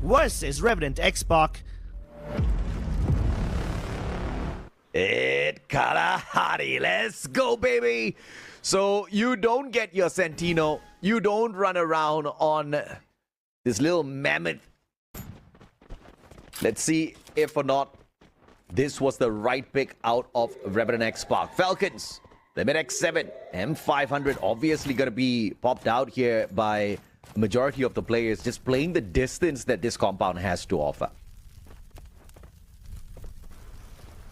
versus Revenant Xspark. It Kalahari, let's go, baby. So you don't get your Sentino, you don't run around on this little mammoth. Let's see if or not this was the right pick out of Revenant Xspark. Falcons, Limit X7, M500 obviously going to be popped out here by majority of the players, just playing the distance that this compound has to offer.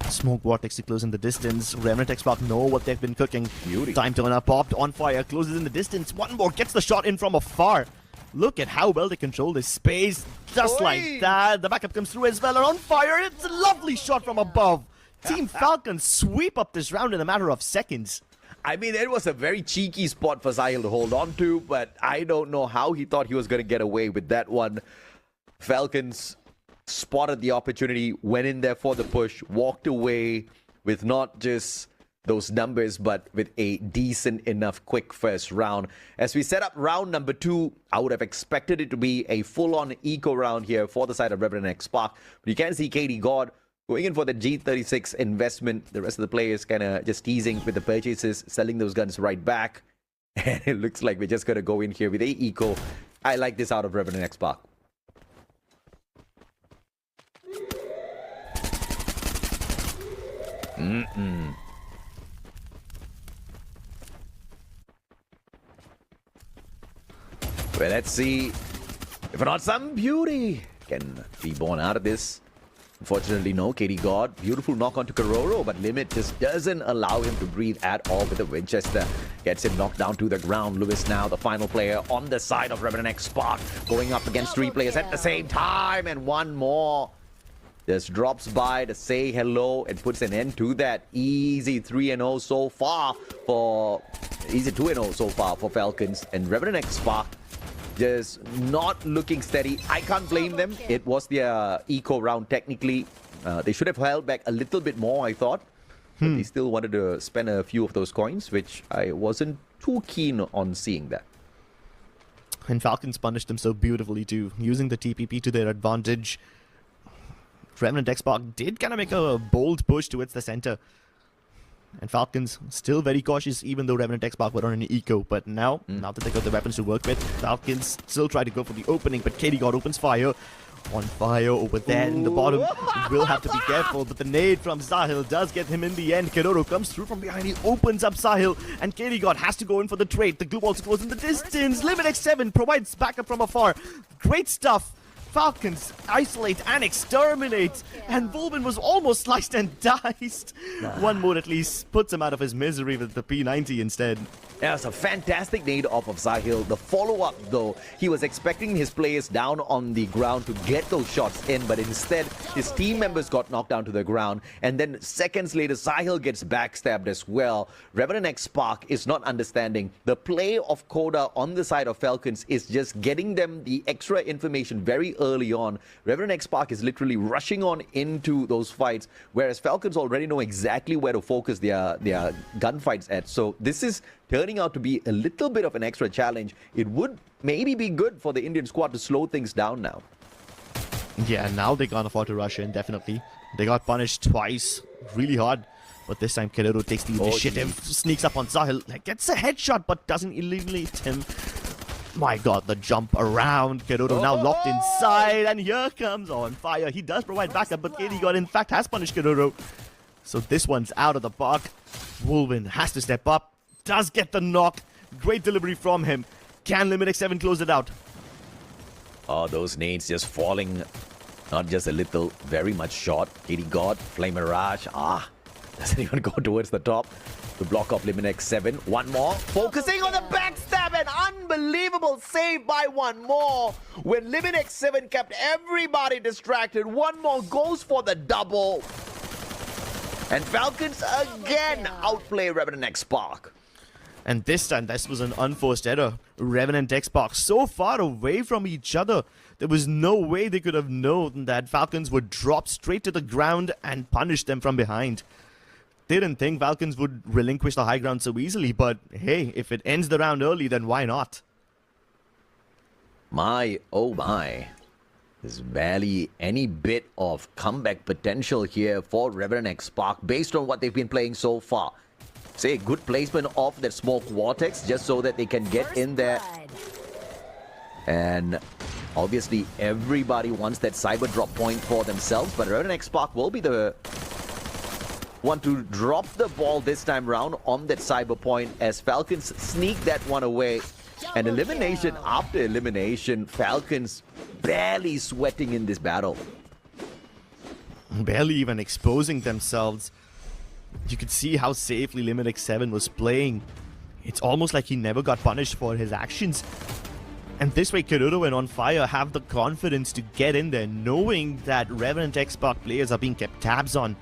Smoke vortex to close in the distance. Revenant Xspark know what they've been cooking. Beauty. Time turner popped on fire, closes in the distance. One more gets the shot in from afar. Look at how well they control this space. Just like that. The backup comes through as well. And on fire, it's a lovely shot from above. Team Falcons sweep up this round in a matter of seconds. I mean, it was a very cheeky spot for Sahil to hold on to, but I don't know how he thought he was going to get away with that one. Falcons spotted the opportunity, went in there for the push, walked away with not just those numbers, but with a decent enough quick first round. As we set up round number 2, I would have expected it to be a full-on eco round here for the side of Revenant Xspark. But you can see KD God going in for the G36 investment. The rest of the players kind of just teasing with the purchases, selling those guns right back. And it looks like we're just going to go in here with a eco. I like this out of Revenant Xspark. Well, let's see if not some beauty can be born out of this. Unfortunately, no. KD God, beautiful knock onto Kororo, but Limit just doesn't allow him to breathe at all with the Winchester. Gets him knocked down to the ground. Lewis now the final player on the side of Revenant Xspark, going up against 3 players at the same time, and one more just drops by to say hello and puts an end to that. Easy 3-0 so far for... Easy 2-0 so far for Falcons. And Revenant Xspark just not looking steady. I can't blame them. It was their eco round technically. They should have held back a little bit more, I thought. But they still wanted to spend a few of those coins, which I wasn't too keen on seeing that. And Falcons punished them so beautifully too, using the TPP to their advantage. Revenant Xspark did kind of make a bold push towards the center. And Falcons still very cautious, even though Revenant Xspark were on an eco. But now that they got the weapons to work with, Falcons still try to go for the opening. But KD God opens fire. On fire over there in the bottom. Will have to be careful. But the nade from Sahil does get him in the end. Kororo comes through from behind. He opens up Sahil. And KD God has to go in for the trade. The glue also goes in the distance. Limit X7 provides backup from afar. Great stuff. Falcons isolate and exterminate, and Volvin was almost sliced and diced. One more at least puts him out of his misery with the P90 instead. Yeah, it's a fantastic nade off of Sahil. The follow-up, though, he was expecting his players down on the ground to get those shots in, but instead, his team members got knocked down to the ground, and then seconds later, Sahil gets backstabbed as well. Revenant Xspark is not understanding. The play of Koda on the side of Falcons is just getting them the extra information very early on. Revenant Xspark is literally rushing on into those fights, whereas Falcons already know exactly where to focus their gunfights at. So this is turning out to be a little bit of an extra challenge. It would maybe be good for the Indian squad to slow things down now. Yeah, now they can't afford to rush in, definitely. They got punished twice, really hard. But this time Kororo takes the initiative, sneaks up on Sahil, gets a headshot but doesn't eliminate him. My god, the jump around. Kororo now locked inside, and here comes on fire. He does provide backup, but KD God in fact has punished Kororo. So this one's out of the park. Wolvin has to step up. Does get the knock. Great delivery from him. Can Limit X7 close it out? Oh, those nades just falling. Not just a little, very much short. KD God, Flame Mirage. Doesn't even go towards the top. To block off Limit X7. One more. Focusing on the backstab. An unbelievable save by one more. When Limit X7 kept everybody distracted. One more goes for the double. And Falcons again outplay Revenant Xspark. And this time, this was an unforced error. Revenant Xspark so far away from each other. There was no way they could have known that Falcons would drop straight to the ground and punish them from behind. They didn't think Falcons would relinquish the high ground so easily, but hey, if it ends the round early, then why not? My, oh my. There's barely any bit of comeback potential here for Revenant Xspark based on what they've been playing so far. Say, good placement of that smoke vortex just so that they can get in there. And obviously everybody wants that cyber drop point for themselves, but Revenant Xspark will be the one to drop the ball this time round on that cyber point as Falcons sneak that one away. And elimination after elimination, Falcons barely sweating in this battle. Barely even exposing themselves. You could see how safely Limit X7 was playing. It's almost like he never got punished for his actions. And this way, Keroro and On Fire have the confidence to get in there, knowing that Revenant Xspark players are being kept tabs on.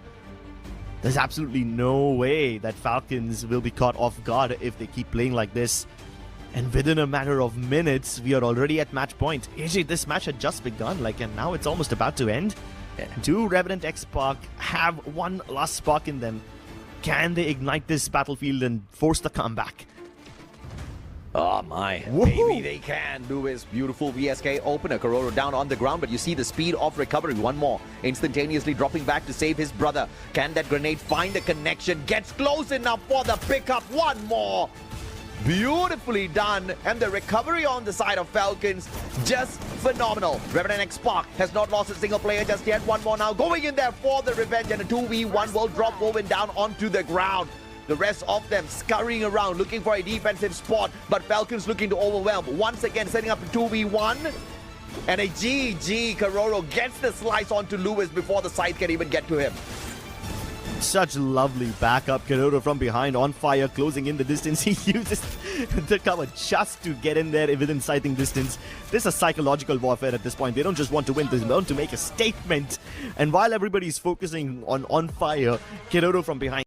There's absolutely no way that Falcons will be caught off guard if they keep playing like this. And within a matter of minutes, we are already at match point. AJ, this match had just begun, and now it's almost about to end. Do Revenant Xspark have one last spark in them? Can they ignite this battlefield and force the comeback? Oh my, maybe they can. Lewis, beautiful VSK opener. Keroro down on the ground, but you see the speed of recovery. One more, instantaneously dropping back to save his brother. Can that grenade find the connection? Gets close enough for the pickup. One more. Beautifully done. And the recovery on the side of Falcons, just phenomenal. Revenant Xspark has not lost a single player just yet. One more now, going in there for the revenge, and a 2v1 will drop Woven down onto the ground. The rest of them scurrying around, looking for a defensive spot, but Falcons looking to overwhelm. Once again, setting up a 2v1. And a GG. Keroro gets the slice onto Lewis before the side can even get to him. Such lovely backup. Keroro from behind, On Fire, closing in the distance. He uses the cover just to get in there within sighting distance. This is psychological warfare at this point. They don't just want to win, they want to make a statement. And while everybody's focusing on Fire, Keroro from behind